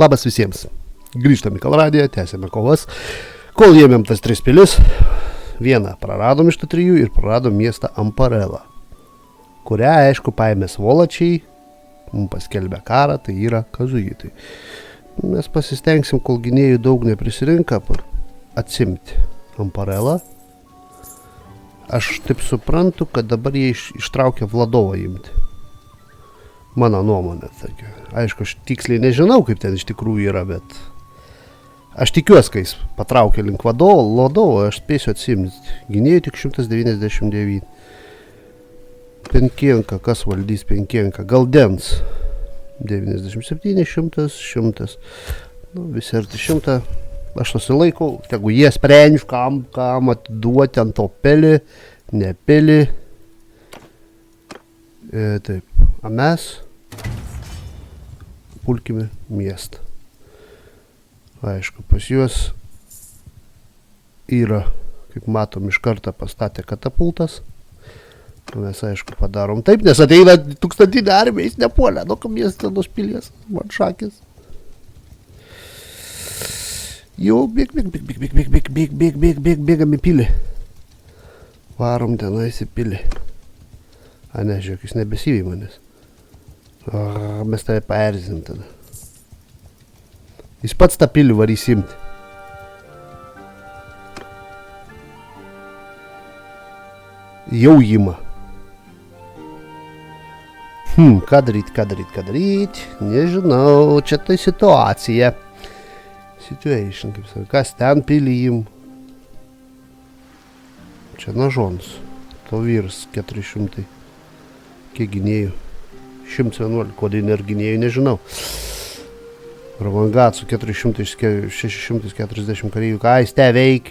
Labas visiems. Grįžtam į Kalradiją, tęsėme kovas. Kol ėmėm tas 3 pilis, vieną praradom iš tų 3 ir praradom miestą Amparelą, kurią, aišku, paėmė svolačiai, mums paskelbė karą, tai yra kazuitai. Mes pasistengsim, kol gynėjų daug neprisirinka, atsimti Amparelą. Aš taip suprantu, kad dabar jie ištraukė Vladovą imti. Mano nuomonė tokia. Aišku, aš tiksliai nežinau, kaip ten iš tikrųjų yra, bet aš tikiuosi, kai jis patraukė link Vladovo, aš spėsiu atsimti. Gynėjų tik 199. Penkienka, kas valdys Penkienka? Galdens 97, 100. Nu, visi arti 100. Aš susilaikau, tegu jie sprendžiu, kam atiduoti ant to pelį, nepelį. Taip, o mes pulkime miestą. Aišku, pas juos yra, kaip matom, iš karto pastatė katapultas. Mes, aišku, padarom taip, nes ateina 1000 armija, jis nepuolė, nuo miestą nus pilies, man šakis. Jau, bėgam į pilį. Varom tenais į pilį. A ne, žiūrėk, jis nebesivy manęs. Mes tave paerzim tada. Jis pats tą pilį varys imti. Jau ima. Ką daryt? Nežinau, čia tai situacija. Situation, kaip sakai, kas ten pilį im. Čia nažons. To vyras 400. Kiek gynėjų? 111, kodėl nėra gynėjų, nežinau. Ravangatsų 640 kareivių. Ką jis te veik?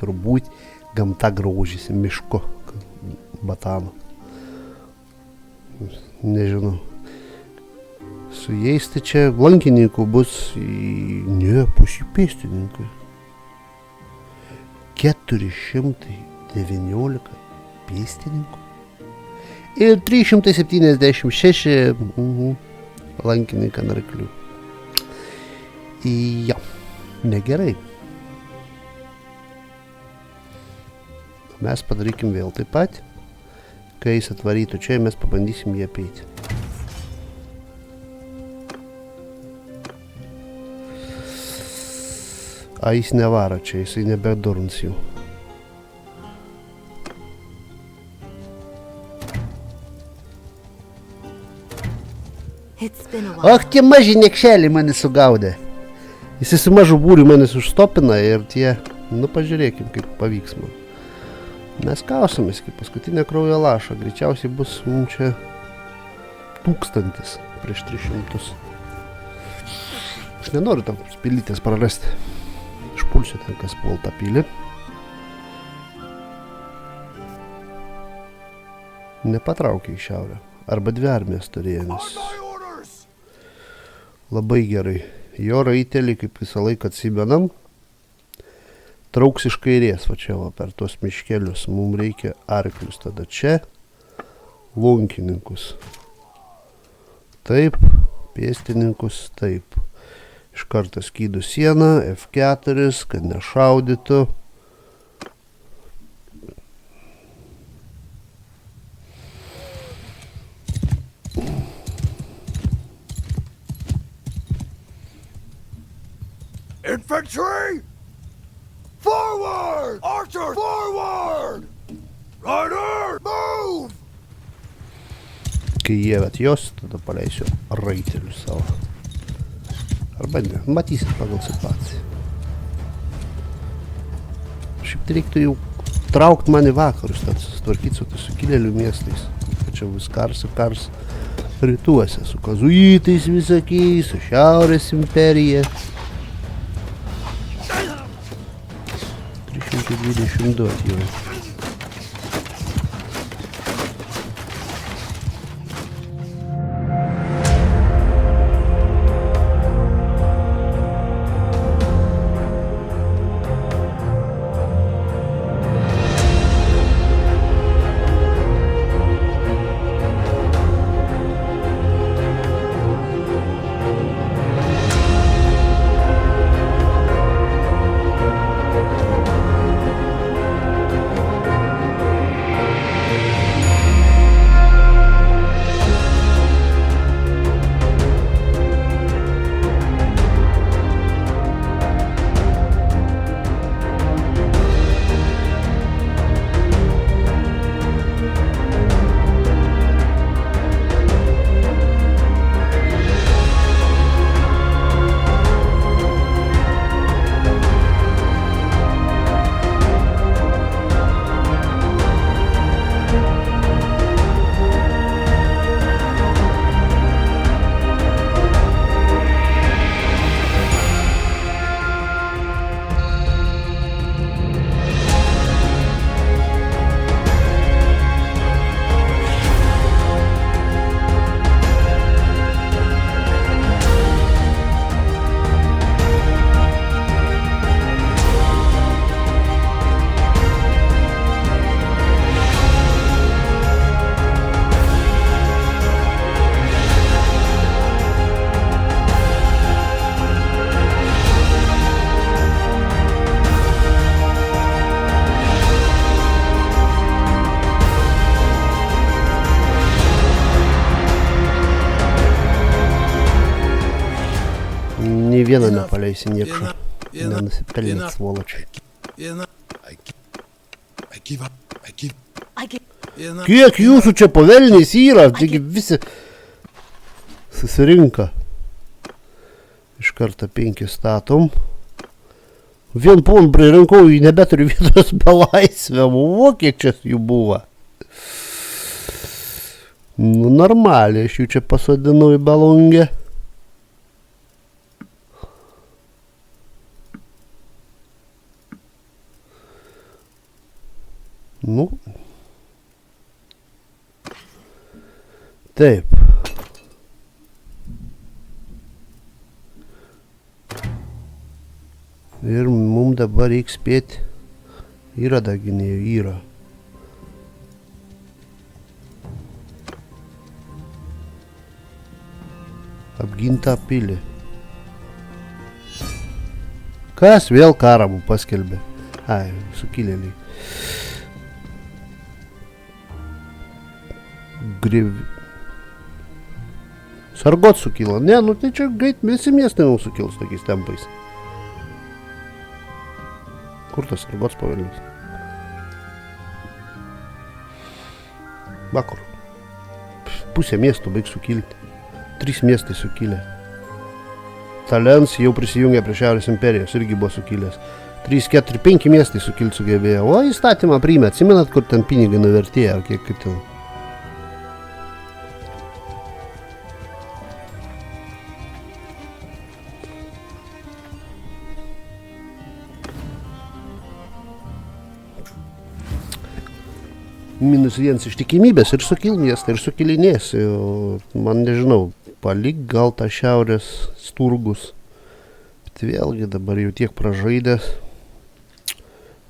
Turbūt gamta graužėsi mišku batanu. Nežinau. Su jais tai čia lankininkų bus ne, pusi pėstininkai. 419 pėstininkų. Ir 376 lankininką narklių. Jo, negerai. Mes padarykim vėl taip pat. Kai jis atvarytų čia, mes pabandysim jį apeiti. A jis nevaro čia, jisai nebedurns jau. Ach, tie maži niekšeliai mane sugaudė. Jisai su mažu būriu manęs užstopina ir tie, pažiūrėkim, kaip pavyks man. Mes kausimės, kaip paskutinė kraujo laša. Greičiausiai bus mums čia 1000 prieš 300. Aš nenoriu tam pilytės prarasti. Išpulsiu ten, kas puol tą pilį. Nepatraukia į šiaurę. Arba 2 armijas turėjomės. Labai gerai. Jo raitelį, kaip visą laiką atsimenam, trauks iš kairės, va čia va, per tuos miškelius. Mums reikia arklius tada čia, lunkininkus. Taip, pėstininkus, taip. Iš karto skydų sieną, F4, kad nešaudytų. Infantry! Forward! Archers! Forward! Riders! Move! Kai jie atjos, tada paleisiu raitelius savo. Arba ne, matysit pagal situaciją. Šiaip tai reiktų jau traukt man į vakarus, tad susitvarkyti su sukilėlių miestais. Tačiau vis kars rytuose, su kazuitais visokiais, su Šiaurės imperija. 322 atjau. Nė vieną nepaleisi niekšą. Nenusipelnėt svoločiai. Kiek jūsų čia pavelniais yra? Taigi visi susirinka. Iš karto 5 statom. Vien pon pririnkau, nebeturiu vietos belaisvę. O, kiek čia jų buvo. Nu, normaliai, aš jų čia pasodinau į balungę. Nu. Taip. Ir mums dabar reikia spėti. Yra daginėjų, yra. Apgintą pilį. Kas vėl karą paskelbė? Ai, sukilėliai. Sargot sukilo. Ne, nu tai čia greit visi miestai mums sukils tokiais tempais. Kur tas Sargots pavelys? Vakur. Pusė miestų baig sukilti. 3 miestai sukilę. Talens jau prisijungė prie Šiaurės imperijos, irgi buvo sukilęs. 3, 4, 5 miestai sukilti sugebėjo. O įstatymą priėmė, atsimenat, kur ten pinigai nuvertėjo, kiek kitų. -1 ištikimybės ir sukil miestą, ir sukilinės. Man nežinau, palik gal tą šiaurės sturgus. Bet vėlgi dabar jau tiek pražaidęs.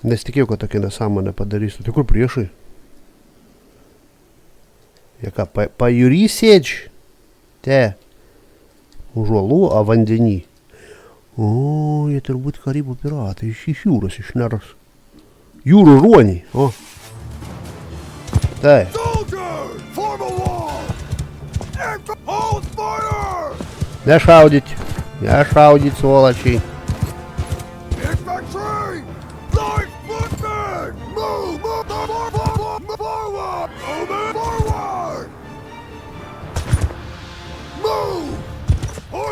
Nesitikėjau, kad tokia nesąmonė padarysiu. Tai kur priešai? Jie ką, pajūry sėdži? Te. Už uolų, a vandenį. O, jie turbūt Karibų piratai. Iš jūros išneras. Jūrų ruoniai. O. Tai. Nešaudyti. Nešaudyti, svolačiai.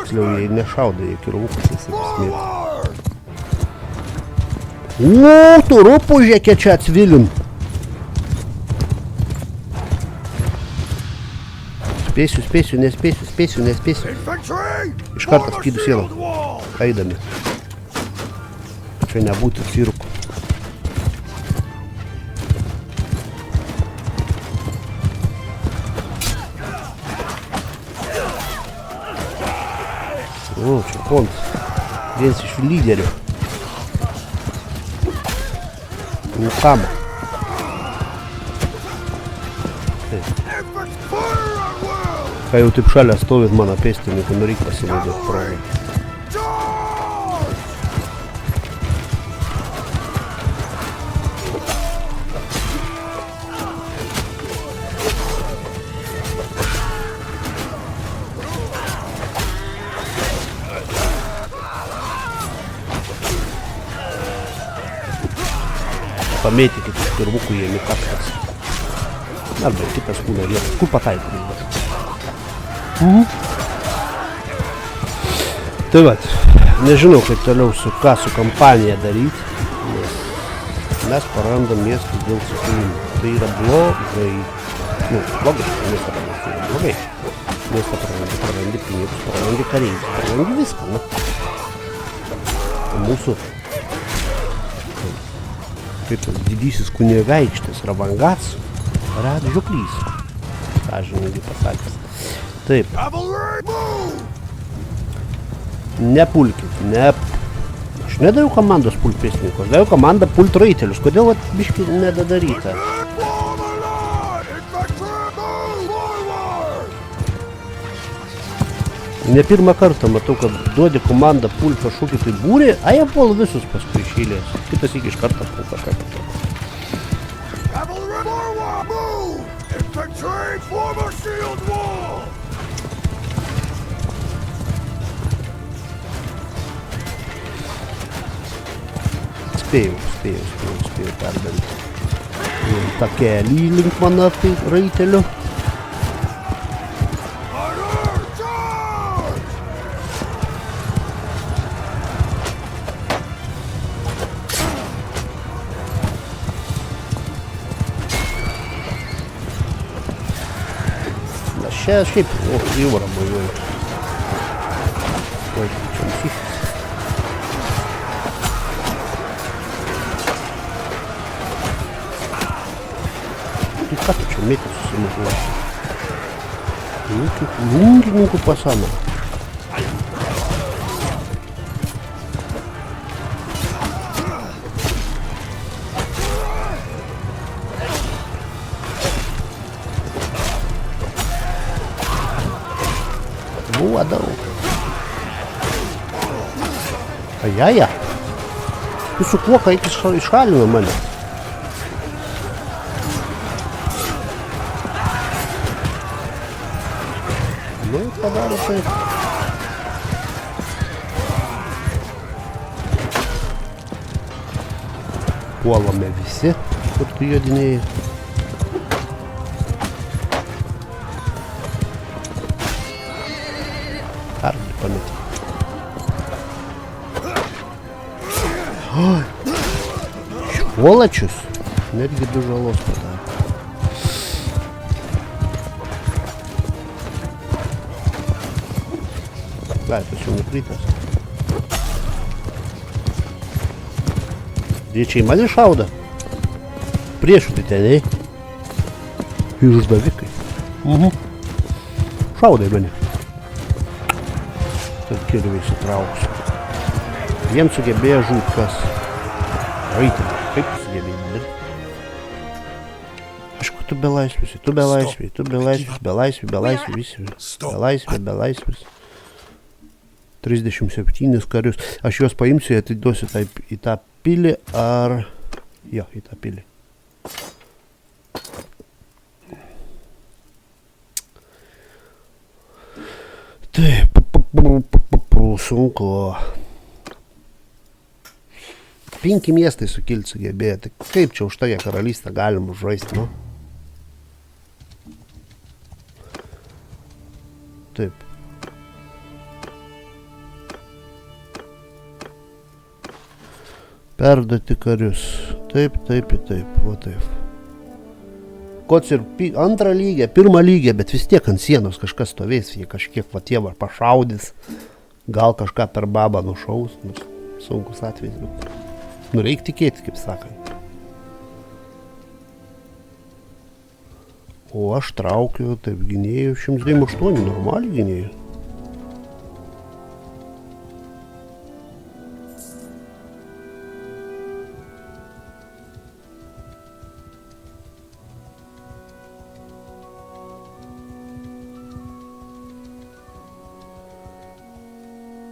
Tiksliau, jie nešaudė, jie kirvukus įsimėti. O, turiu pužėkę čia atsvilim. Spėsiu, nespėsiu. Iš karto skydų sieną. Eidami. Čia nebūtų cirkų. O, čia pontas. Vienas iš lyderių. Nukama. Kai jau taip šalia stovit mano pėstininkų, nu reikia pasivaidėti progą. Pamėtykit iš pirmukų jėmi kažkas. Arba kitas kūno vietas. Kur pataikų? Tai vat, nežinau, kaip toliau su kampanija daryti, nes mes prarandam miestus dėl sukilimo. Tai yra blogai. Nu, blogai, miestą prarandi, tai yra blogai. Miestą prarandi pinigus, prarandi kareivius, prarandi viską, nu. O mūsų, kaip tas didysis kunigaikštis Ravangats, rado žioplys. Sąžiningai pasakęs. Taip. Nepulkit, Aš nedaviau komandos pult pėstininkus, aš daviau komandą pult raitelius. Kodėl vat biškį nedadaryta? Ne pirmą kartą matau, kad duodi komandą pult kažkokį tai būrį, a jie puol visus paskui iš eilės. Kitas iki iš karto puol kažką kitą. spėjau perdaryti. Ir tą kelį link mano raitelio. Rider, charge! Na šiaip, jūra važiuoju. Oi, čia nusišęs. Tai ką tu čia mėtė susimužuosi? Lungininkų pasama. Buvo daug. Ajaja. Tu su kuo kaip iššalino mane? Nu, padaro taip. Puolame visi, kur tu jodinėjai. Argi pametė. Švolačius. Netgi 2 žalos padarė. Gaitas jau nukrytas. Diečiai mane šauda. Priešų tai ten, Išdavikai. Šaudai mane. Tad kirviai sutrauksiu. Jiems sugebėjo žūt kas. Raitelį. Kaip tu sugebėjai dirbti? Aišku, tu belaisvis, visi. Belaisvis. 37 karius. Aš juos paimsiu, atiduosiu į tą pilį ar... Jo, į tą pilį. Taip, sunku. 5 miestai sukilti sugebėjo. Tai kaip čia už tokią karalystę galim žaisti, nu? Taip. Perduoti karius. Taip, va taip. Kots ir antrą lygę, pirmą lygę, bet vis tiek ant sienos kažkas stovės, jie kažkiek va tie pašaudys, gal kažką per babą nušaus, nors sunkus atvejis, bet nu reik tikėti, kaip sakant. O aš traukiu, taip, gynėjų 198, normaliai gynėjų.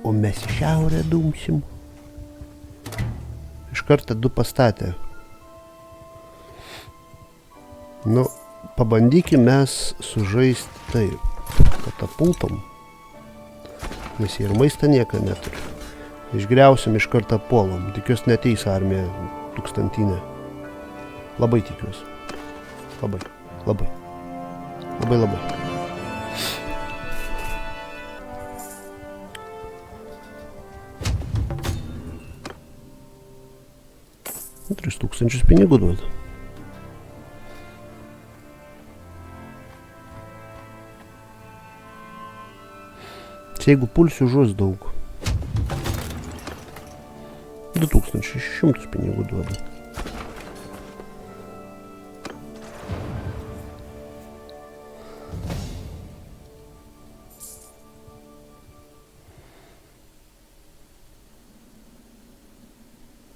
O mes į šiaurę dumsim. Iš karto 2 pastatė. Nu, pabandykim mes sužaisti taip, katapultom. Nes jie ir maistą nieką neturi. Išgriausim iš karto puolom. Tikiuosi neteis armija 1000. Labai tikiuosi. Labai. Labai. 3000 pinigų duoda. Jeigu pulsiu, žus daug. 2600 pinigų duoda.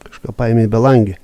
Kažką paėmė į belangį.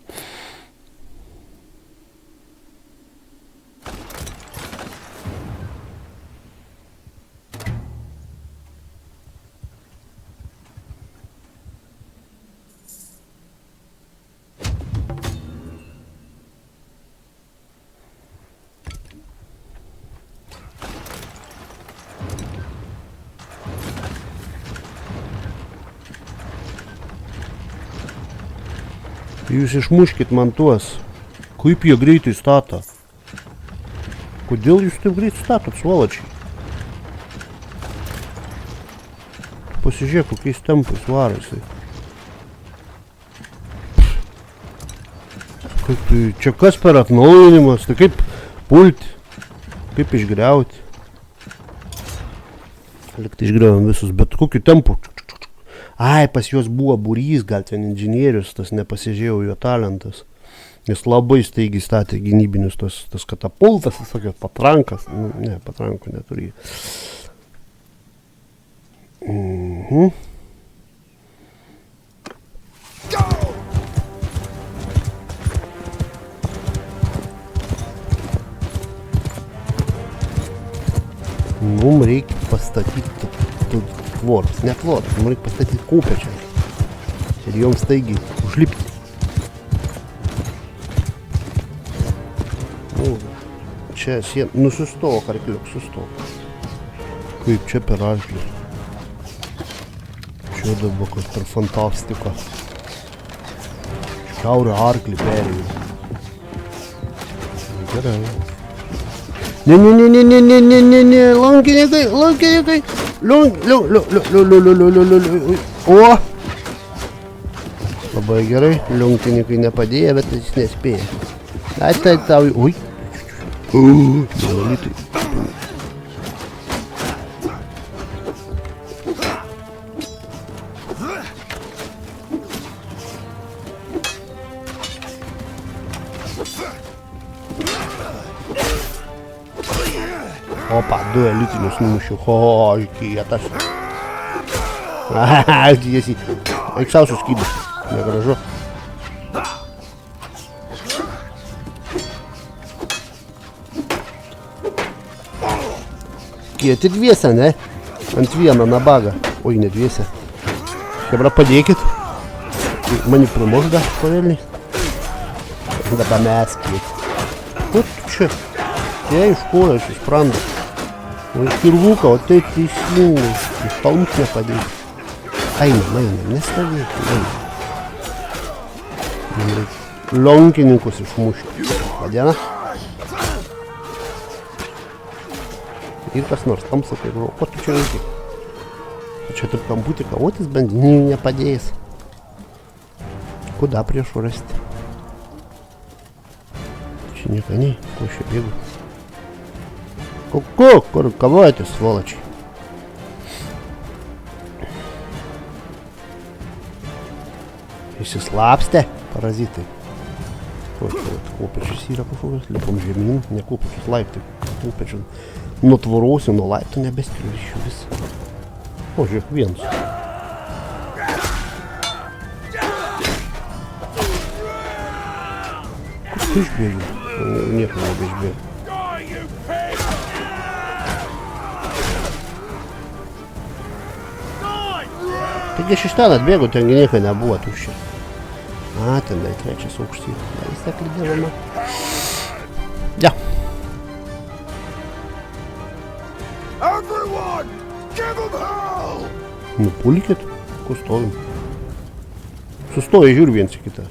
Jūs išmuškit man tuos. Kaip jie greitai stato? Kodėl jūs taip greit statot, svoločiai? Pasižiūrėk, kokiais tempais varo jisai. Kaip tai, čia kas per atnaujinimas, tai kaip pulti, kaip išgriauti. Liktai išgriaujam visus, bet kokiu tempu. Ai, pas juos buvo būrys, gal ten inžinierius, tas nepasižiūrėjau jo talentas. Jis labai staigiai statė gynybinius tas katapultas, visokios patrankas. Ne, patrankų neturi. Mums reikia pastatyti tvoras, ne tvoras, mums reikia pastatyti kopėčias ir joms staigiai užlipti. Čia sien, sustok, arkliuk, sustok. Kaip čia per arklį. Čia dabar kas per fantastika. Šiaurę arklį perėjau. Gerai. Ne, lankininkai. O! Labai gerai, lankininkai nepadėjo, bet jis nespėjo. Tai tau, ui. Monolitai. Opa, 2 elitinius numušiu. O, kietas. Tiesiai. Eik sau suskydus. Negražu. Kieti dviese, ne? Ant vieno nabagą. Oi, ne dviese. Hebra, padėkit. Mani primuš dar pavelniai. Dabar mes kieti. Kur tu čia? Tie iš ko aš išprandu. O iš kirvuką, o tai teisingai. Iš talmus nepadėti. Einam, nestovėti. Lonkininkus išmušti. Padiena. Ir kas nors tamsa, tai galvoju, ko tu čia reikia? Čia taip kamputį kavotis bandinį nepadėjęs. Kuda prieš rasti? Čia nieko nei, ko čia bėgu. Kur kavojatės, svoločiai? Įsislapstė, parazitai. O, čia kopečius yra kažkokios, lipom žemyn, ne kopečius, laiptai. Kopečius nuo tvoros, nuo laiptų nebeskiriu iš jų vis. O, žiūrėk, vienas. Kur tu išbėgiu? Nieko nebeišbėgiu. Taigi aš iš ten atbėgu, ten nieko nebuvo tuščia. A, ten tai trečias aukštys. Vis tiek lydėvama. Ja. Everyone, give him hell! Nu, pulkit, kur stovim. Sustoja, žiūri viens į kitą.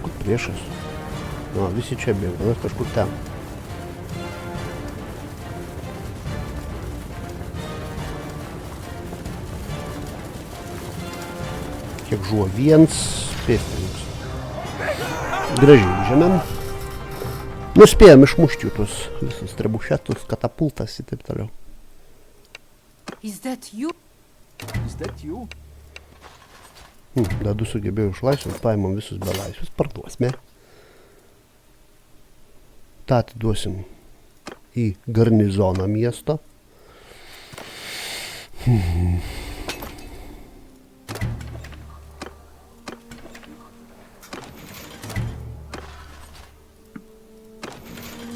Kur priešas? Nu, visi čia bėga, mes kažkur ten. Kiek žuvo viens pėstininkas. Gražiai žemėm. Nuspėjom išmušti tuos visus trebušetus, katapultas ir taip toliau. Is that you? Dar 2 sugebėjau išlaisvinti, paimam visus belaisvius, parduosime. tą atiduosim į garnizoną miesto.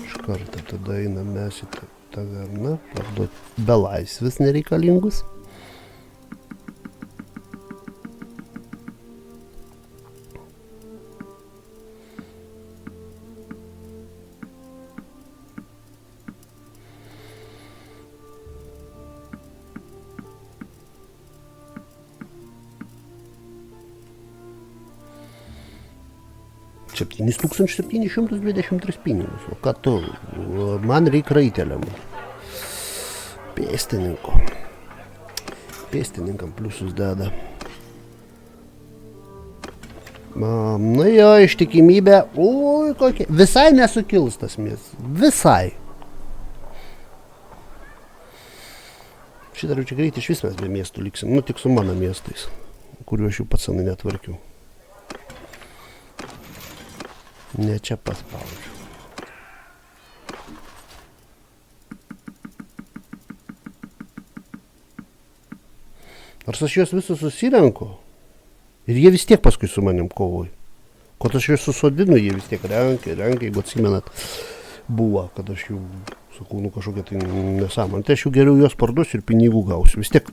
Iš karto tada einam mes į taverną, parduoti belaisvius nereikalingus. 7723 pinigus. O ką tu? Man reikia raiteliam. Pėstininko. Pėstininkam pliusus deda. Na jo, ištikimybė. Ui, kokia. Visai nesukils tas miestas. Visai. Šitą čia greit iš vis mes be miestų liksim. Nu, tik su mano miestais, kuriuo aš jau pats senai netvarkiau. Ne čia paspaudžiu. Nors aš juos visus susirenku ir jie vis tiek paskui su manim kovoja. Kad aš juos susodinu, jie vis tiek renka, jeigu atsimenat, buvo, kad aš jų sakau, nu kažkokia tai nesąmonė. Tai aš jau geriau juos parduosiu ir pinigų gausiu. Vis tiek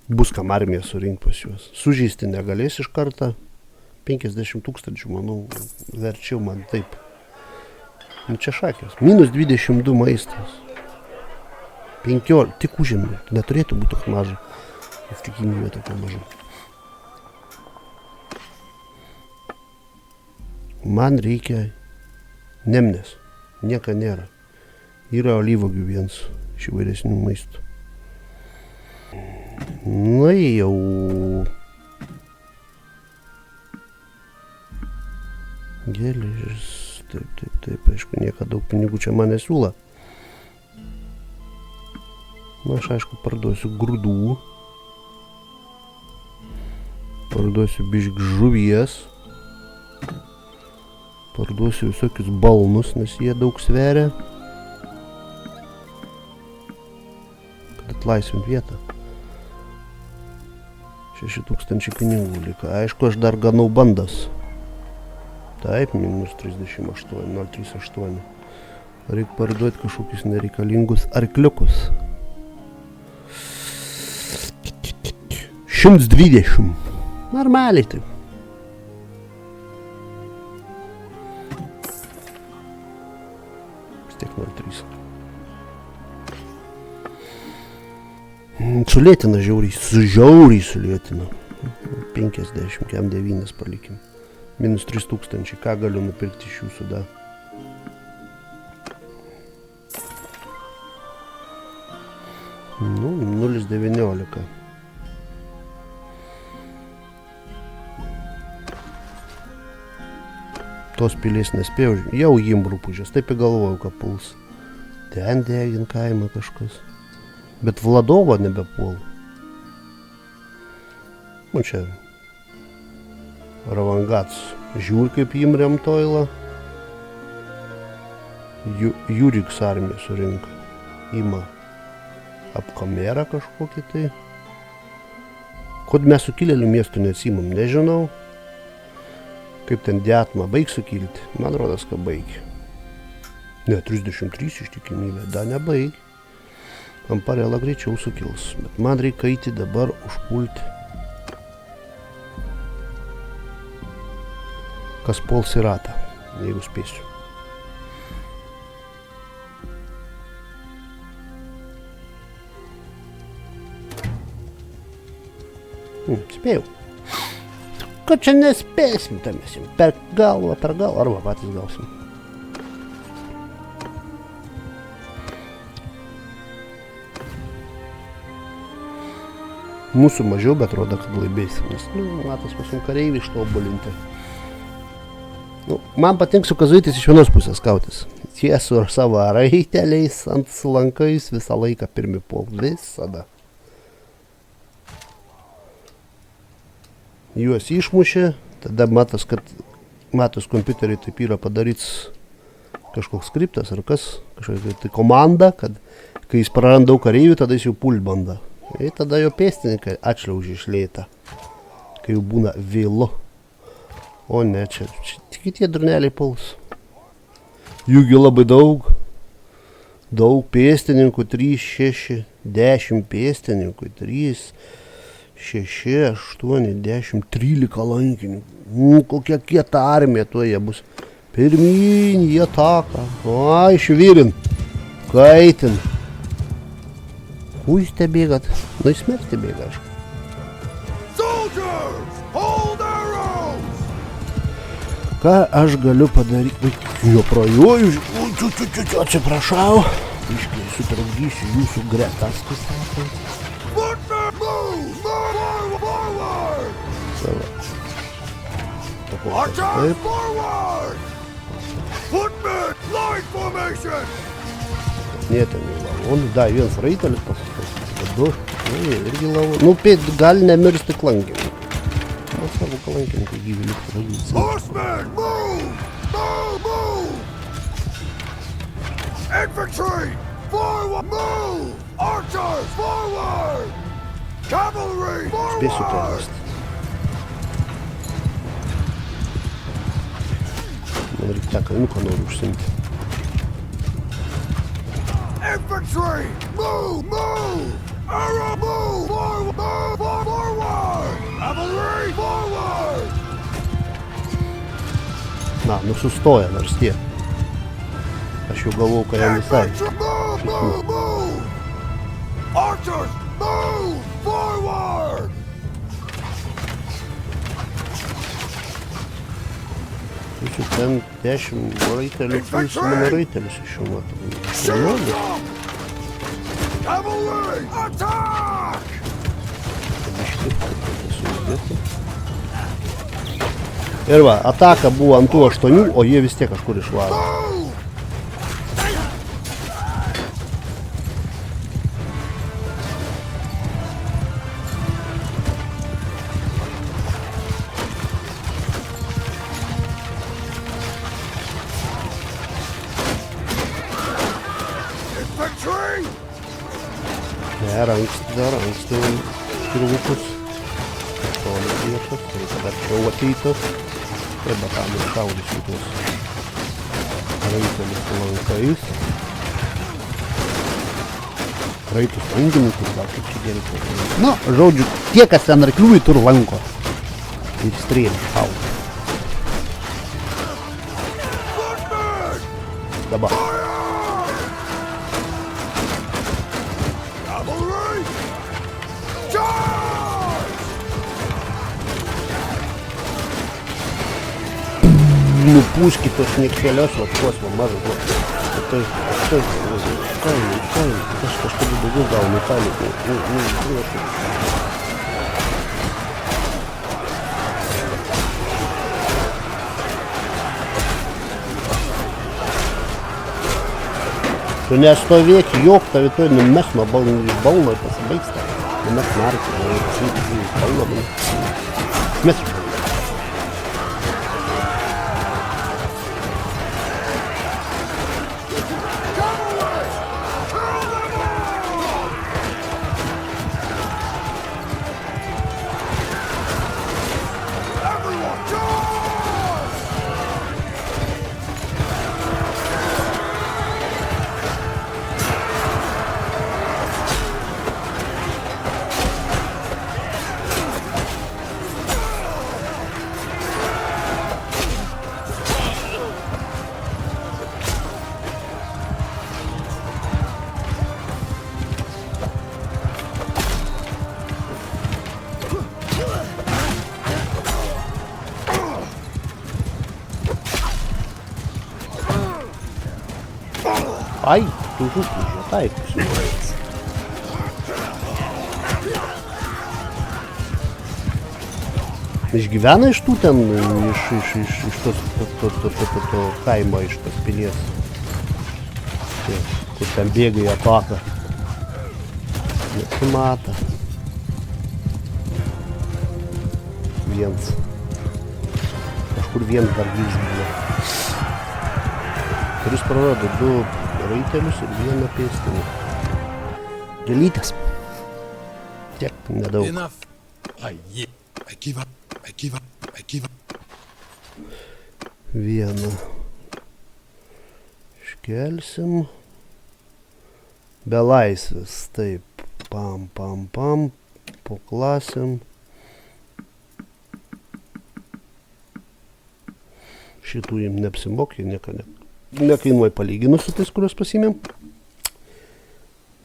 bus kam armija surinkti pas juos. Sužeisti negalės iš kartą. 50 000, manau, verčiau man taip. Nu čia šakės. Minus 22 maistas. 15, tik užėmė. Neturėtų būti tokia maža. Tikimybė tokia maža. Man reikia nemnes. Nieko nėra. Yra alyvuogių vienas iš įvairesnių maistų. Na jau. Geležis. Taip. Aišku, nieko daug pinigų čia man nesiūla. Na, aš aišku parduosiu grūdų. Parduosiu bišk žuvies. Parduosiu visokius balnus, nes jie daug sveria. Atlaisvint vietą. 6000 pinigų liko. Aišku, aš dar ganau bandas. Taip, minus 38, 038. Reikia parduoti kažkokius nereikalingus arkliukus. 120. Normaliai taip. Vis tiek 0,3. Sulėtina žiauriai sulėtina. 50, kem 9 palikim. Minus 3000, ką galiu nupirkti iš jūsų da? Nu, 0,19. Tos pilies nespėjau, jau Jimbrų pužės, taip ir galvojau, kad puls. Ten degin kaimą kažkas. Bet Vladovo nebepuol. Nu čia Ravangats žiūri, kaip Jimrėm toila. Juriks armija surinka. Ima apkamerą kažkokį tai. Kod mes sukilėlių miestų neatsimam, nežinau. Kaip ten Diatma baig sukilti? Man rodas, kad baig. Ne, 33 ištikimybė, da nebaig. Amparela greičiau sukils, bet man reikia eiti dabar užpulti. Kas puls į ratą, jeigu spėsiu. Spėjau. Kad čia nespėsim, tai mes jums per galvą, arba patys gausim. Mūsų mažiau, bet rodo, kad laimėsim, nes, matos, pasim kareiviai ištobulinti. Man patinka su kazuitais iš vienos pusės kautis. Tie su savo raiteliais ant lankais visą laiką pirmi puol. Visada. Juos išmušė, tada matos kompiuteriai taip yra padaryts kažkoks skriptas ar kas, kažkokia tai komanda, kad kai jis praranda daug kareivių, tada jis jau pult banda. Ir tada jo pėstininkai atšliaužia iš lėtą, kai jau būna vėlu. O ne, čia tik tie durneliai puls. Jųgi labai daug pėstininkų, 3, 6, 10 pėstininkų, 3, 6, 8, 10, 13 lankininkų. Kokia kieta armija tuo jie bus. Pirmyn į ataką. Ai, švirin. Kaitin. Kuo jūs te bėgat? Nu, į smertį bėga, aišku. ką aš galiu padaryti? Jo prajuoju, atsiprašau. Iškiai sutrukdysiu jūsų gretas, kaip sakant. Footman, move! Forward! Archer, Taip. forward! Footman, line formation! Ne, ten jau lavonų. Da, vienas raitelis pasakos. Du. Nu, jie irgi lavonų. Nu, gali nemirsti klankininkai. Nu, savo klankininkai gyvi likti radyti. Horsemen, move! Move! Infantry, forward! Move! Archers, forward! Cavalry, Spėsiu forward! prarasti. Man reikia tą kainuką noriu užsimti. Infantry, move! Arrow, move! Forward! Cavalry, forward! Na, nu sustoja nors tie. Aš jau galvau, kad jam visai. Move! Archers, move! Forward! Jūsų ten 10 raitelių, plus mano raitelius iš jų matau. Cavalry, attack! Ir va, ataka buvo ant tų 8, o jie vis tiek kažkur išvaro. Move! Infantry! Dar anksti pilvukus. Toli vietos, reikia dar krauatytos. Ir batam ir šaudysiu tuos raitelius lankais. Raitus lankininkus, gal kaip čia geriau pasakyti. Nu, žodžiu, tie, kas ten arklių tur lanko. Ir strėlį šaudo. Footman! Dabar. Cavalry! Charge! Nupūskit tos niekšelios, va, tuos va mažus, va. Aš kažkada daugiau gaunu kalikų. Tu nestovėk, jok tavi tuoj numes nuo balno ir pasibaigs tą. Numes narkį, balno. Mes. Everyone, charge! Ai, tu žūtų, taip. Išgyvena iš tų ten, iš to kaimo, iš tos pilies. Kur ten bėga į ataką. Nesimata. Viens. Kažkur vienas dar vis buvo. Kuris prarado 2 raitelius ir 1 pėstinį. Gelytės. Tiek, nedaug. Enough. I give up. I give up. Vieną. Iškelsim. Belaisvis. Taip. Pam. Poklasim. Šitų jiem neapsimokė, nieko nekainuoja palyginus su tais, kuriuos pasimėm.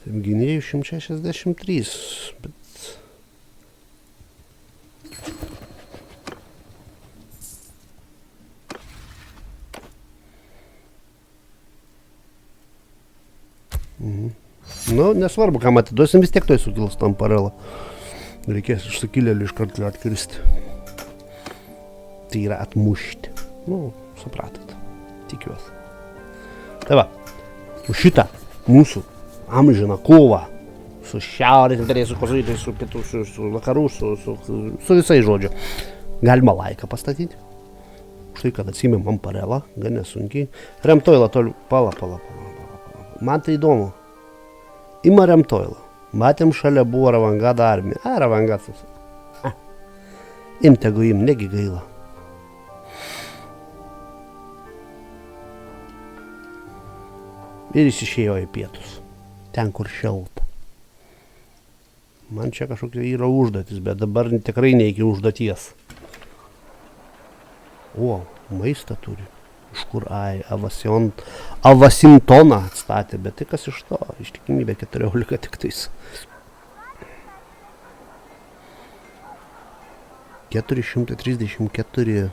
Taip, gynėjų 163, bet... Nu, nesvarbu, kam atiduosim, vis tiek tai sukils tam parelą. Reikės iš sukilėlių iš karto atkristi. Tai yra atmušti. Nu, supratot. Tikiuosi. Tai va, už šitą mūsų amžiną kovą su šiaurės, su rytais, su pietų, su vakarų, su visai žodžiu. Galima laiką pastatyti. Už tai, kad atsimėm amparelą, gan nesunkiai. Remtoilą toliau. Pala. Man tai įdomu. Ima remtoilą. Matėm šalia buvo Ravangado armija. Ravangadas. Im tegu im, negi gaila. Ir jis išėjo į pietus. Ten, kur šilta. Man čia kažkokia yra užduotis, bet dabar tikrai ne iki užduoties. O, maistą turi. Iš kur, Avasintoną atstatė, bet tai kas iš to, ištikimybė 14 tik tais. 434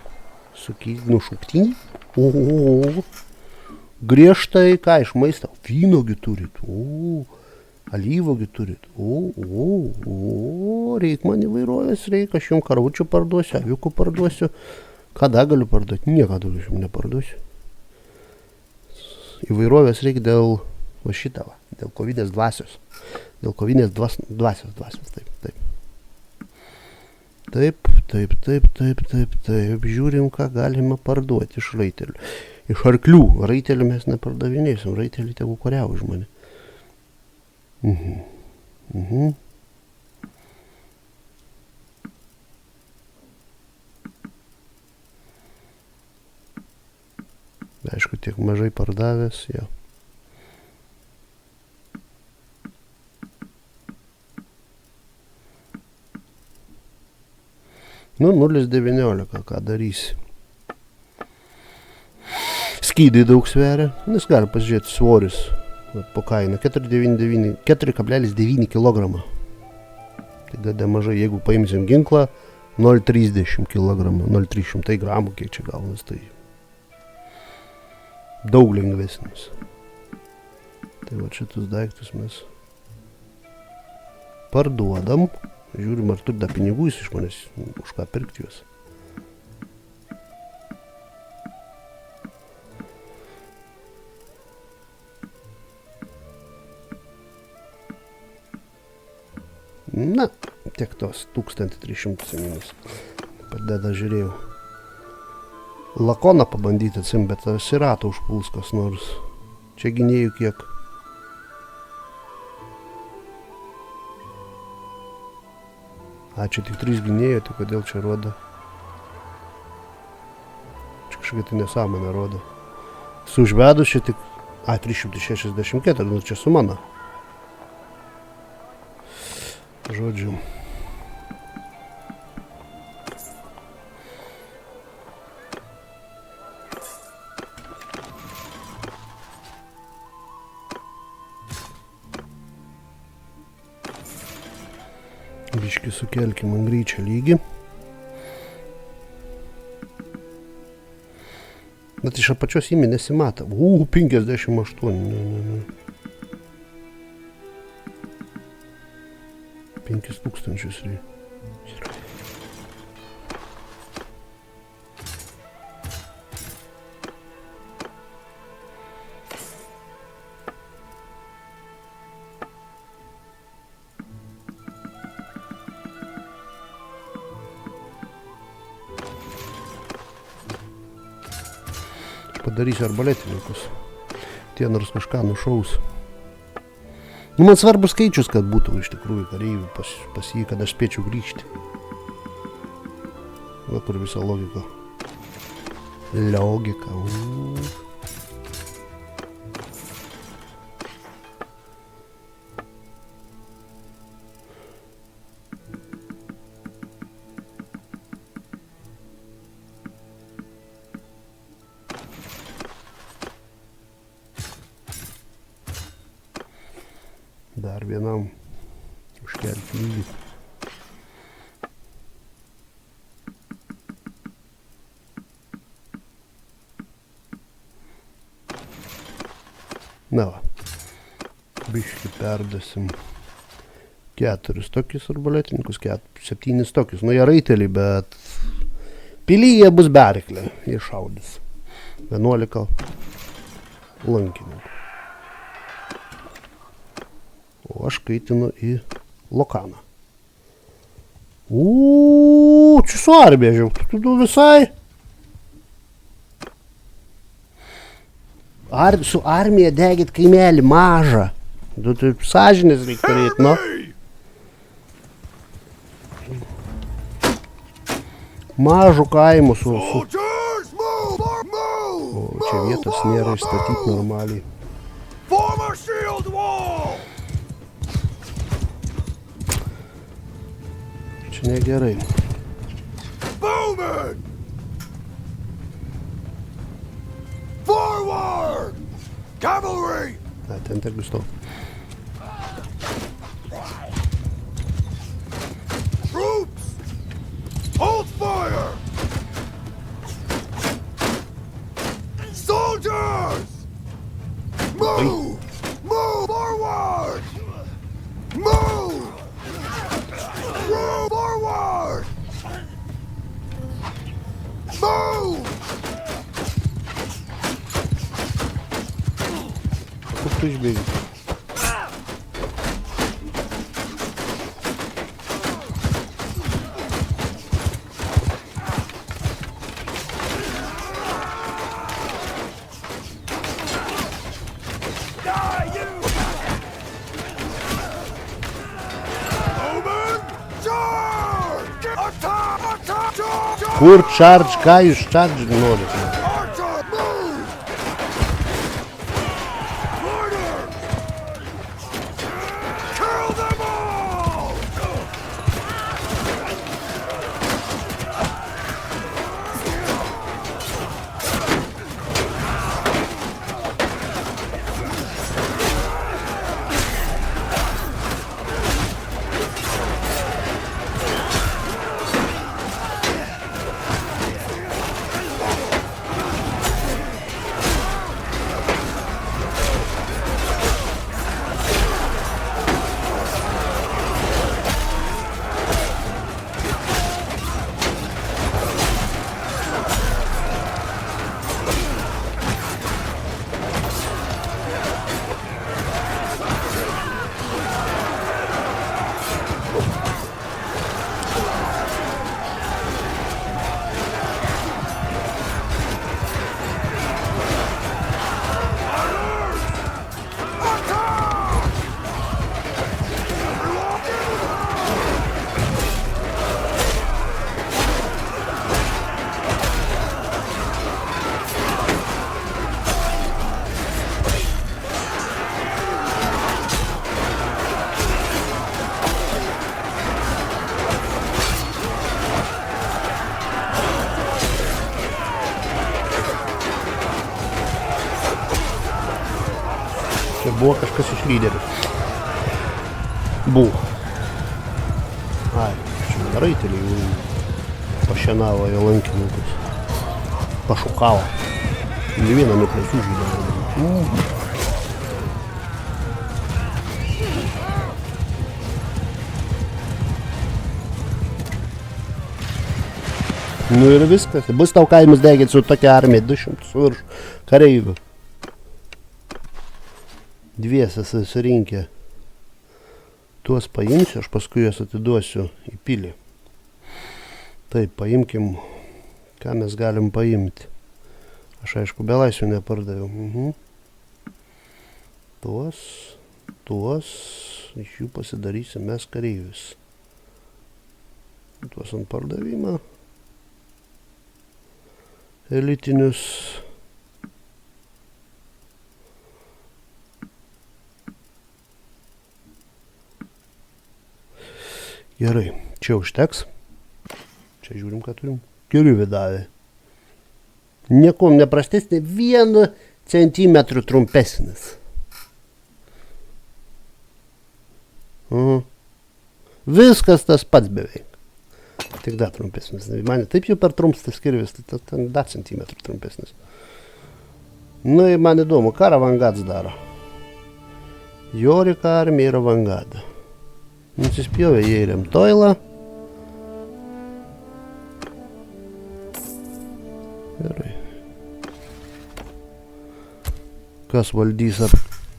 sukilinių šauktiniai. O, griežtai, ką iš maisto? Vynogi turit, alyvogi turit, reik man įvairovės, aš jums karvučių parduosiu, aviukų parduosiu. Kada galiu parduoti? Niekada aš jums neparduosiu. Įvairovės reikia dėl šitą, dėl kovinės dvasios. Dėl kovinės dvasios, taip. Taip. Žiūrim, ką galima parduoti iš raitelių. Iš arklių. Raitelių mes nepardavinėsim. Raitelių tegu kariauja už mane. Aišku, tiek mažai pardavęs, jo. Nu, 0,19, ką darysi. Skydai daug sveria, nes gali pasižiūrėti svoris po kainą. 4,9 kg. Tai gada mažai, jeigu paimsim ginklą, 0,30 kg, 0,300 gramų, kiek čia gaunas, tai daug lengvesnis. Tai va šitus daiktus mes parduodam. Žiūrim, ar turi da pinigų jis iš manęs, už ką pirkti juos. Na, tiek tos 1300 minus. Padeda žiūrėjau. Lakoną pabandyti atsim, bet siratą užpuls kas nors. Čia gynėjų kiek. Čia tik 3 gynėjų, tai kodėl čia rodo? Čia kažkokia tai nesąmonė rodo. Su užvedus čia tik... 364, nu čia su mano. Žodžiu. Biškį sukelkim ant greičio lygį. Bet iš apačios įmė nesimata. 58. Ne. 5000 reikia. Padarysiu arbaletininkus. Tie nors kažką nušaus. Nu, man svarbus skaičius, kad būtų iš tikrųjų kareivių pas jį, kad aš spėčiau grįžti. Va, kur visa logika. Logika. Dar vienam užkelti lygį. Na va. Biškį perdasim 4 tokius arbaletininkus, 7 tokius. Nu, jie raiteliai, bet pilyje bus berklė, jie šaudys. 11 lankininkų. O aš kaitinu į Lokaną. Čia su armija, žiūrėk, tu visai. Su armija degit kaimelį mažą. Tu sąžinės reik turėti, nu. Mažų kaimų su... O, čia vietos nėra įstatyti normaliai. Čia negerai. Forward! Cavalry! Na, ten tegu stau. Troops! Hold fire! Soldiers! Move! Move forward! Move! Move forward! Move! Kur tu išbėgi? Kur charge, ką jūs charge norite? Čia buvo kažkas iš lyderių. Buvo. Ai, čia raiteliai pašienavo jo lankininkus. Pašukavo. Į vieną nuplėsių žydė. Nu ir viskas. Bus tau kaimus degėt su tokia armija. 200 virš kareivių. Dviese susirinkę. Tuos paimsiu, aš paskui juos atiduosiu į pilį. Taip, paimkim, ką mes galim paimti. Aš aišku, belaisvių nepardaviau. Tuos, iš jų pasidarysim mes kareivius. Tuos ant pardavimą. Elitinius. Gerai, čia užteks. Čia žiūrim, ką turim. Kiriuvį davė. Niekom neprastesnė, 1 centimetrų trumpesnis. Viskas tas pats beveik. Tik dar trumpesnis. Man taip jau per trumps tas kirvis, tai ten dar centimetrų trumpesnis. Nu, man įdomu, ką Ravangats daro. Jorika armija ir avangardą. Nusispjovė jie į Remtoilą. Gerai. Kas valdys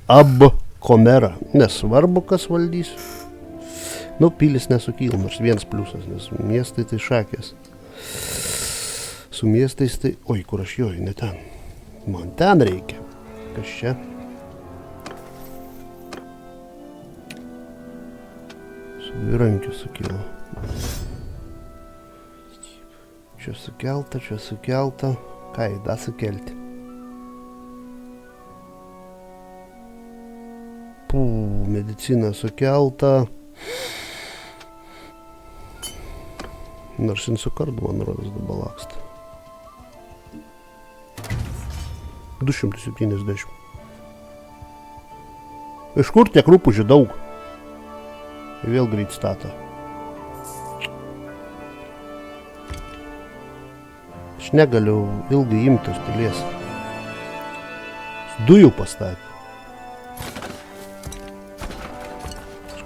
Ab-Komerą? Nesvarbu, kas valdys. Nu, pilis nesukyl, nors vienas pliusas, nes miestai tai šakės. Su miestais tai... Oi, kur aš joju, ne ten. Man ten reikia. Kas čia? Su įrankiu sukilo. Čia sukelta, čia sukelta. Ką, da sukelti? Pū, medicina sukelta. Nors jin su kardu, man rodos, dabar laksta. 270. Iš kur tiek rūpužių daug? Ir vėl greit stato. Aš negaliu ilgai imtis pilies. Dujų pastatė.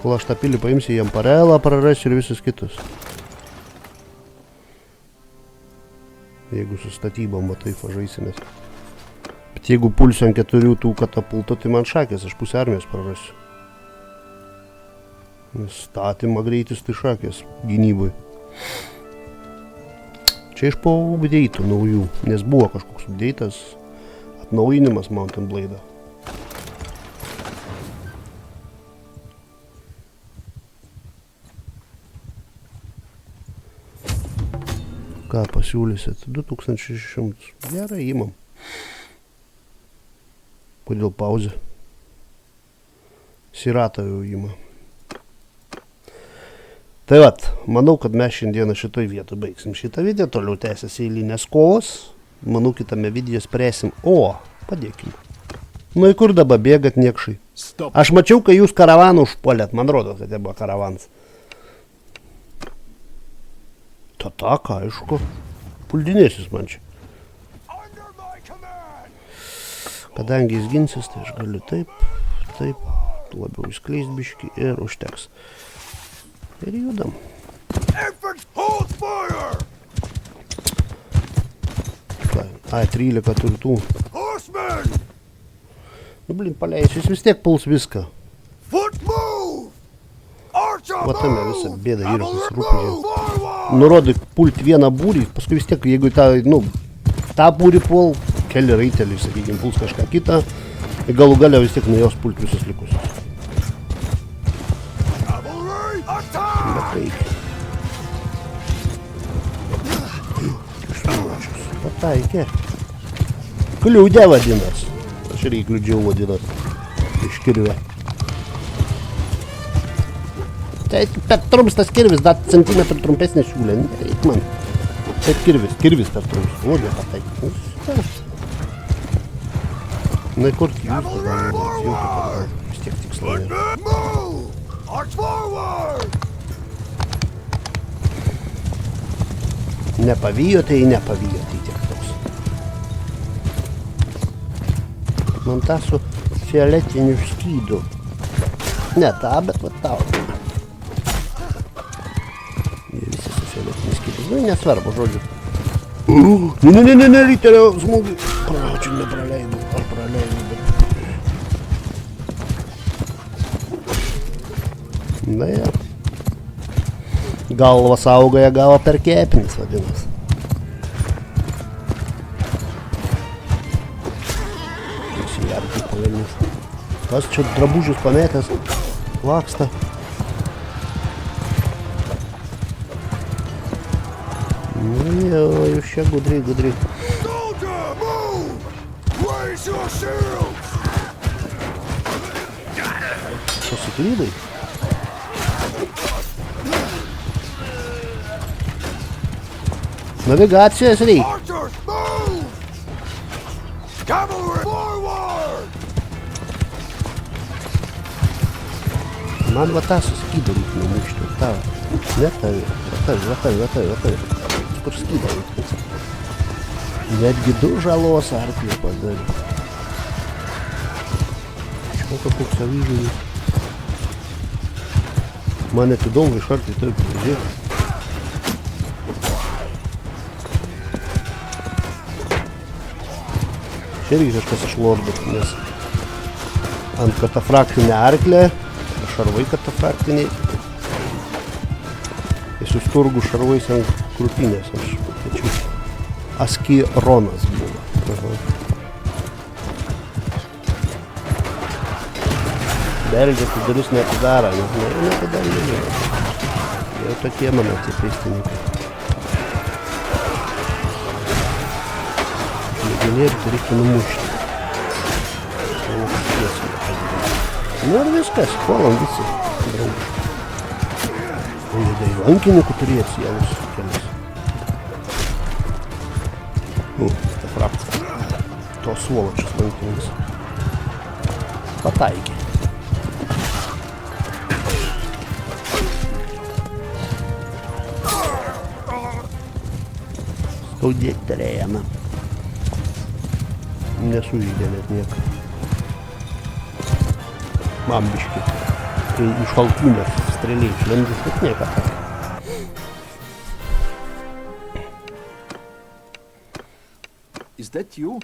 Kol aš tą pilį paimsiu, jam Amparelą prarasiu ir visus kitus. Jeigu su statybom, va taip žaisimės. Bet jeigu pulsiu ant 4 tų katapultų, tai man šakės, aš pusę armijos prarasiu. Statymą greitis tai šakės gynybai. Čia iš po updeitų naujų, nes buvo kažkoks updeitas, atnaujinimas Mountain Blade'o. Ką pasiūlysit? 2600. Gerai, imam. Kodėl pauzė? Siratą jau ima. Tai vat, manau, kad mes šiandieną šitoj vietoj baigsim šitą video. Toliau tęsiasi eilinės kovos. Manau, kitame video spręsim. O, padėkim. Nu, į kur dabar bėgat niekšai? Aš mačiau, kai jūs karavaną užpuolėt. Man rodo, kad tai buvo karavanas. Ataka, aišku. Puldinėsis man čia. Kadangi jis ginsis, tai aš galiu taip, labiau įskleist biškį ir užteks. Ir judam. Ai, 13 turtų. Nu, blin, paleis, jis vis tiek puls viską. Va tame visą bėdą yra susirūpinę. Nurodai pult vieną būrį, paskui vis tiek, jeigu tą, tą būrį pul, keli raiteliai, sakykime, puls kažką kitą, ir galų galia vis tiek nuo jos pult visus likusius. Bet reikia. Pataikė. Kliūdė vadinas. Aš irgi kliūdžiau vadinas. Iš kirvę. Tai per trumps tas kirvis, dar centimetrų trumpesnė siūlė. Nereik man. Taip kirvis per trumps. O, ne pataikė. Na, kur jūs pagalvojate? Vis tiek tikslai. Nepavijo, tai tiek toks. Man tą su fioletiniu skydu. Ne tą, bet va tau. Visi su fioletinis skydu. Nu, nesvarbu, žodžiu. Ne, ryterio smūgį. Pračiu, nepraleidau. Ar praleidau, bet... Na, ja. Galva saugoja, gavo per kepinis, vadinas. Įsijarti pavelnis. Kas čia drabužius pametęs? Laksta. Jo, jūs čia gudriai. Pasiklydai? Navigacijos reikia. Man va tą suskydą reikia numušti. Ne tavi. Kur skydą reikia. Netgi 2 žalos arklį padarė. Nu, kažkoks savyžiūris. Man net įdomu iš karto taip pažiūrėti. Čia irgi kažkas iš lordų, nes ant katafraktinė arklė, šarvai katafraktiniai. Įsisturgų šarvais ant krūtinės, aš pačiu. Askironas buvo. Aha. Beldžia, tai duris neatidaro, nes neatidaro nežinau. Jau tokie mano pėstininkai. Legionėrį tai reikia numušti. Nu ir viskas, puolam visi, draugai. O jie dar lankininkų turėjo atsielus kelius. Ta frakcija. To suoločius lankininkas. Pataikė. Skaudėti turėjame. Nesužydė net nieką. Man biški. Tai iš alkūnės strėliai išlendus, bet nieką tą. Is that you?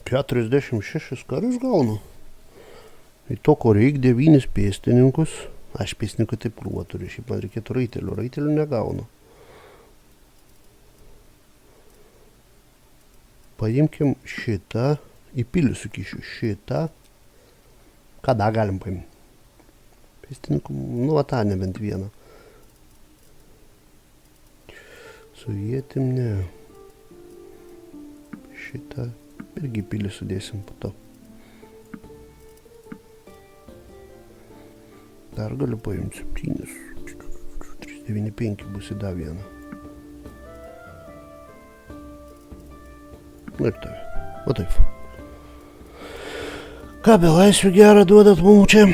46 karius gaunu. Į to, ko reik 9 pėstininkus. Aš pėstininkų taip krūvą turiu, šiaip man reikėtų raitelių. Raitelių negaunu. Paimkim šitą, į pilį sukišiu šitą. Ką dar galim paimti? Pėstininkų, nu, va tą nebent vieną. Su ietim ne. Šitą irgi pilį sudėsim po to. Dar galiu paimti 7. 395 bus į dar vieną. Ir tai. O taip. Ką belaisvių gerą duodat mums čia?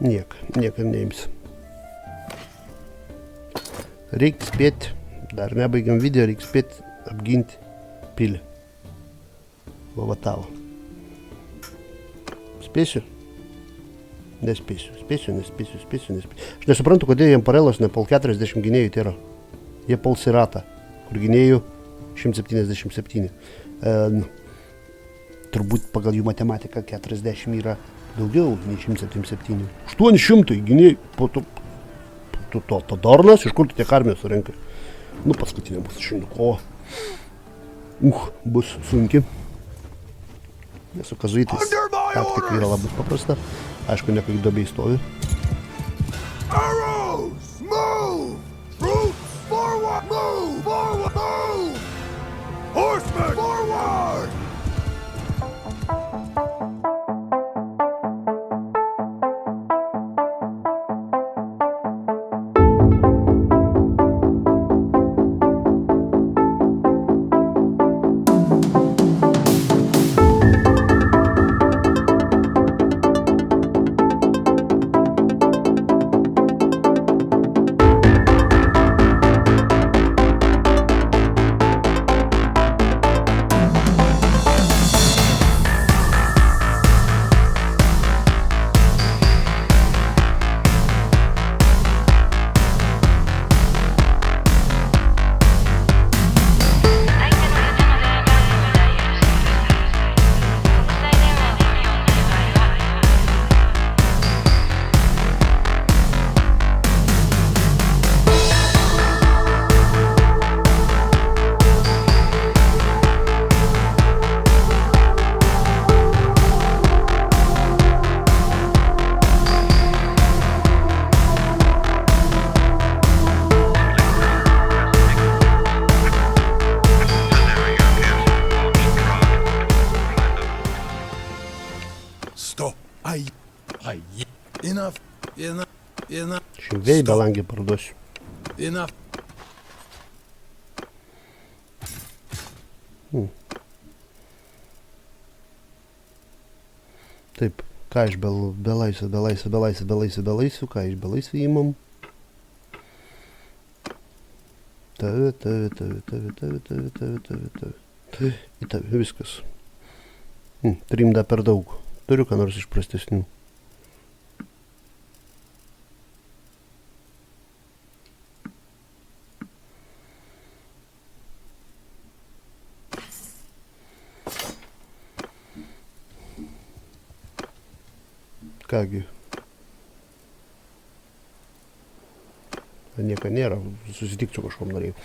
Nieką neims. Reikia spėti, dar nebaigiam video, reikia spėti apginti pilį. Va tavo. Spėsiu? Nespėsiu. Spėsiu. Aš nesuprantu, kodėl jiem Parelos nepal 40 gynėjų tai yra. Jie puls į ratą, kur gynėjų 177. Turbūt pagal jų matematiką 40 yra daugiau nei 177. 800 gynėjų. Po to Dornas, iš kur tu tiek armijos surenkai? Nu, paskutinė bus šiandien kova. Bus sunki. Su kazuitais taktika yra labai paprasta. Aišku, ne kaip duobėj stovi. Arrows! Move! Troops! Forward! Move! Forward! Move! Horsemen! Forward! Enough. Šimvėjai belangį parduosiu. Enough. Taip, ką iš belaisvių, ką iš belaisvių įmam? Tave. Į tave, viskas. 3D per daug. Turiu ką nors iš prastesnių. Kągi. Nieko nėra, susitikčiau kažkom norėjau.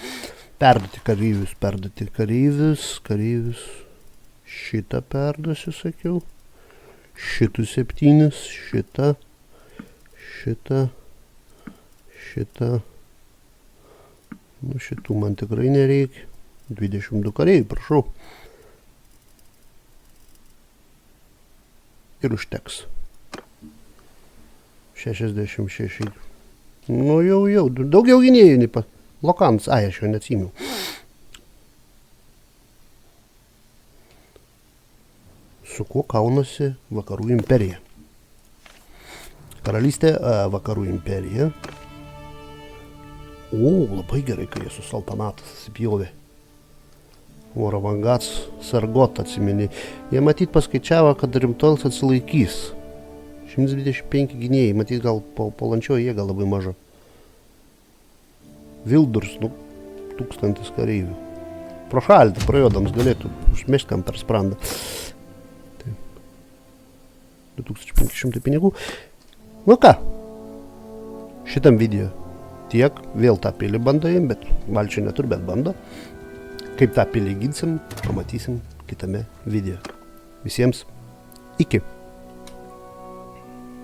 Perduoti kareivius. Šitą perduosiu, sakiau. Šitų 7, šitą. Nu, šitų man tikrai nereikia. 22 kareivių, prašau. Ir užteks. 66. Nu jau, daugiau gynėjų nepa. Lokans, aš jo neatsimiau. Su kuo kaunasi Vakarų imperija? Karalystė Vakarų imperija. O, labai gerai, kai jie su Saltanatas susipjovė. Oravangats, Sargot atsimeni. Jie matyt paskaičiavo, kad Rimtols atsilaikys. 125 gynėjai, matyt gal polančioji jėga labai maža. Vildurs, 1000 kareivių. Pro šalį, prajodams galėtų užmešti kam per sprandą. 2500 pinigų. Nu ką, šitam video tiek, vėl tą pilį bando jiem, bet valčių neturi, bet bando. Kaip tą pilį ginsim, pamatysim kitame video. Visiems iki.